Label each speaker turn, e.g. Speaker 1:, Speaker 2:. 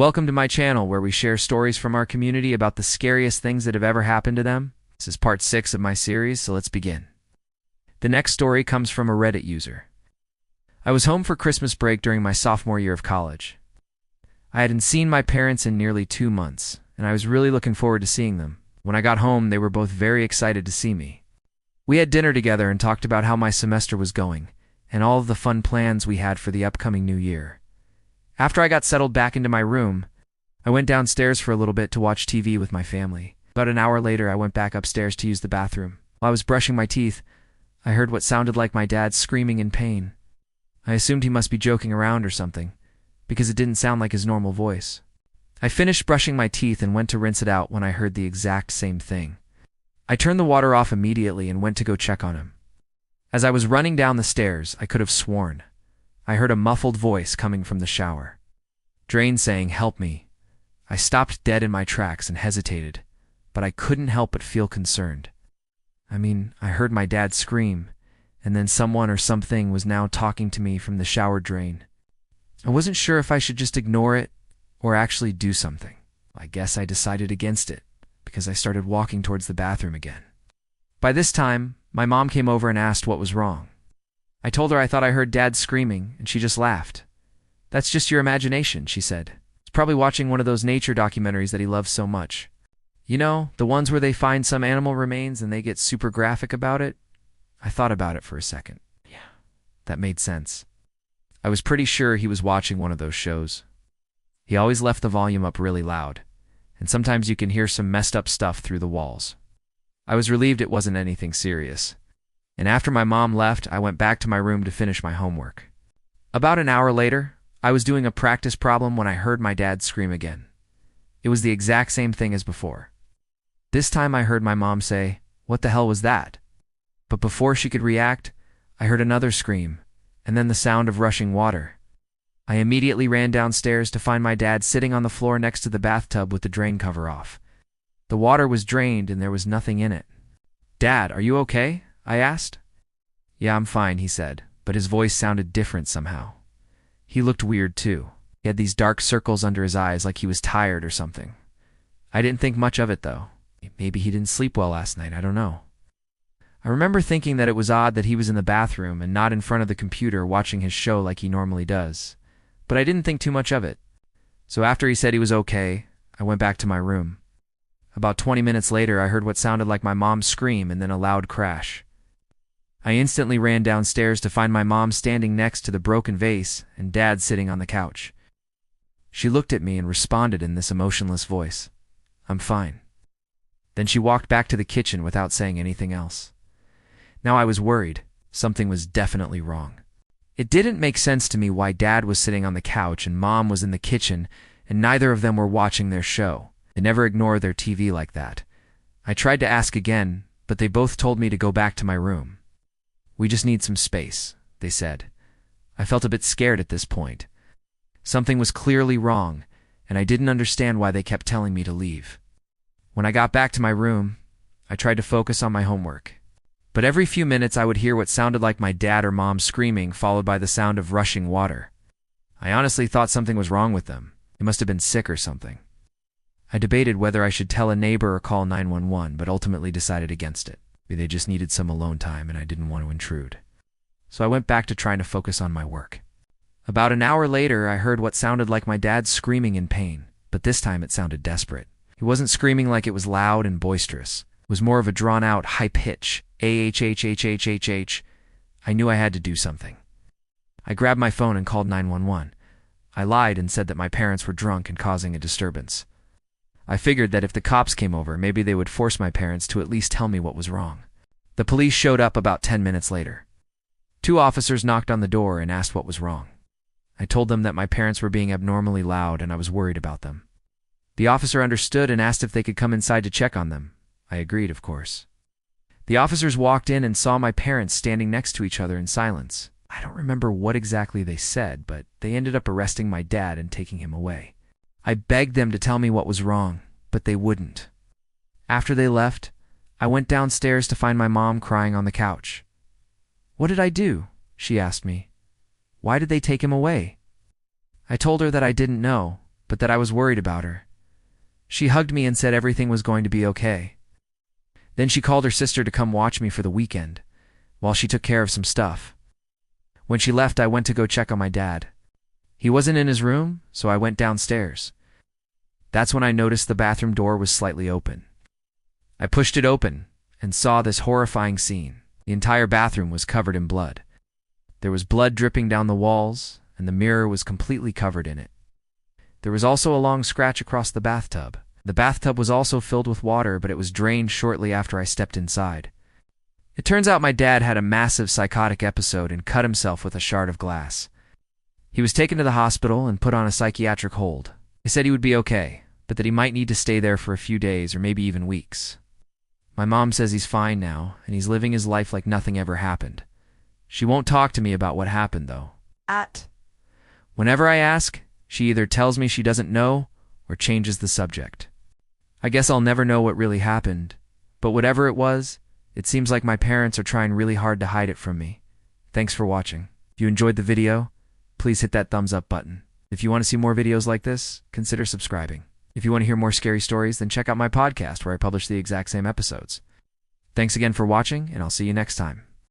Speaker 1: Welcome to my channel where we share stories from our community about the scariest things that have ever happened to them. This is part 6 of my series, so let's begin. The next story comes from a Reddit user. I was home for Christmas break during my sophomore year of college. I hadn't seen my parents in nearly 2 months, and I was really looking forward to seeing them. When I got home, they were both very excited to see me. We had dinner together and talked about how my semester was going, and all of the fun plans we had for the upcoming new year. After I got settled back into my room, I went downstairs for a little bit to watch TV with my family. About an hour later, I went back upstairs to use the bathroom. While I was brushing my teeth, I heard what sounded like my dad screaming in pain. I assumed he must be joking around or something, because it didn't sound like his normal voice. I finished brushing my teeth and went to rinse it out when I heard the exact same thing. I turned the water off immediately and went to go check on him. As I was running down the stairs, I could have sworn I heard a muffled voice coming from the shower. Drain saying, "Help me." I stopped dead in my tracks and hesitated, but I couldn't help but feel concerned. I heard my dad scream, and then someone or something was now talking to me from the shower drain. I wasn't sure if I should just ignore it or actually do something. I guess I decided against it, because I started walking towards the bathroom again. By this time, my mom came over and asked what was wrong. I told her I thought I heard Dad screaming, and she just laughed. "That's just your imagination," she said. "He's probably watching one of those nature documentaries that he loves so much. You know, the ones where they find some animal remains and they get super graphic about it?" I thought about it for a second. Yeah, that made sense. I was pretty sure he was watching one of those shows. He always left the volume up really loud, and sometimes you can hear some messed up stuff through the walls. I was relieved it wasn't anything serious. And after my mom left, I went back to my room to finish my homework. About an hour later, I was doing a practice problem when I heard my dad scream again. It was the exact same thing as before. This time I heard my mom say, "What the hell was that?" But before she could react, I heard another scream, and then the sound of rushing water. I immediately ran downstairs to find my dad sitting on the floor next to the bathtub with the drain cover off. The water was drained and there was nothing in it. "Dad, are you okay?" I asked. "Yeah, I'm fine," he said, but his voice sounded different somehow. He looked weird too. He had these dark circles under his eyes like he was tired or something. I didn't think much of it though. Maybe he didn't sleep well last night, I don't know. I remember thinking that it was odd that he was in the bathroom and not in front of the computer watching his show like he normally does. But I didn't think too much of it. So after he said he was okay, I went back to my room. About 20 minutes later, I heard what sounded like my mom scream and then a loud crash. I instantly ran downstairs to find my mom standing next to the broken vase and Dad sitting on the couch. She looked at me and responded in this emotionless voice, "I'm fine." Then she walked back to the kitchen without saying anything else. Now I was worried. Something was definitely wrong. It didn't make sense to me why Dad was sitting on the couch and Mom was in the kitchen and neither of them were watching their show. They never ignore their TV like that. I tried to ask again, but they both told me to go back to my room. "We just need some space," they said. I felt a bit scared at this point. Something was clearly wrong, and I didn't understand why they kept telling me to leave. When I got back to my room, I tried to focus on my homework. But every few minutes I would hear what sounded like my dad or mom screaming, followed by the sound of rushing water. I honestly thought something was wrong with them. They must have been sick or something. I debated whether I should tell a neighbor or call 911, but ultimately decided against it. They just needed some alone time and I didn't want to intrude. So I went back to trying to focus on my work. About an hour later, I heard what sounded like my dad screaming in pain, but this time it sounded desperate. He wasn't screaming like it was loud and boisterous. It was more of a drawn-out, high pitch, ah-h-h-h-h-h-h. I knew I had to do something. I grabbed my phone and called 911. I lied and said that my parents were drunk and causing a disturbance. I figured that if the cops came over, maybe they would force my parents to at least tell me what was wrong. The police showed up about 10 minutes later. 2 officers knocked on the door and asked what was wrong. I told them that my parents were being abnormally loud and I was worried about them. The officer understood and asked if they could come inside to check on them. I agreed, of course. The officers walked in and saw my parents standing next to each other in silence. I don't remember what exactly they said, but they ended up arresting my dad and taking him away. I begged them to tell me what was wrong, but they wouldn't. After they left, I went downstairs to find my mom crying on the couch. "What did I do?" she asked me. "Why did they take him away?" I told her that I didn't know, but that I was worried about her. She hugged me and said everything was going to be okay. Then she called her sister to come watch me for the weekend, while she took care of some stuff. When she left, I went to go check on my dad. He wasn't in his room, so I went downstairs. That's when I noticed the bathroom door was slightly open. I pushed it open and saw this horrifying scene. The entire bathroom was covered in blood. There was blood dripping down the walls, and the mirror was completely covered in it. There was also a long scratch across the bathtub. The bathtub was also filled with water, but it was drained shortly after I stepped inside. It turns out my dad had a massive psychotic episode and cut himself with a shard of glass. He was taken to the hospital and put on a psychiatric hold. They said he would be okay, but that he might need to stay there for a few days or maybe even weeks. My mom says he's fine now, and he's living his life like nothing ever happened. She won't talk to me about what happened, though. Whenever I ask, she either tells me she doesn't know or changes the subject. I guess I'll never know what really happened, but whatever it was, it seems like my parents are trying really hard to hide it from me. Thanks for watching. If you enjoyed the video, please hit that thumbs up button. If you want to see more videos like this, consider subscribing. If you want to hear more scary stories, then check out my podcast where I publish the exact same episodes. Thanks again for watching, and I'll see you next time.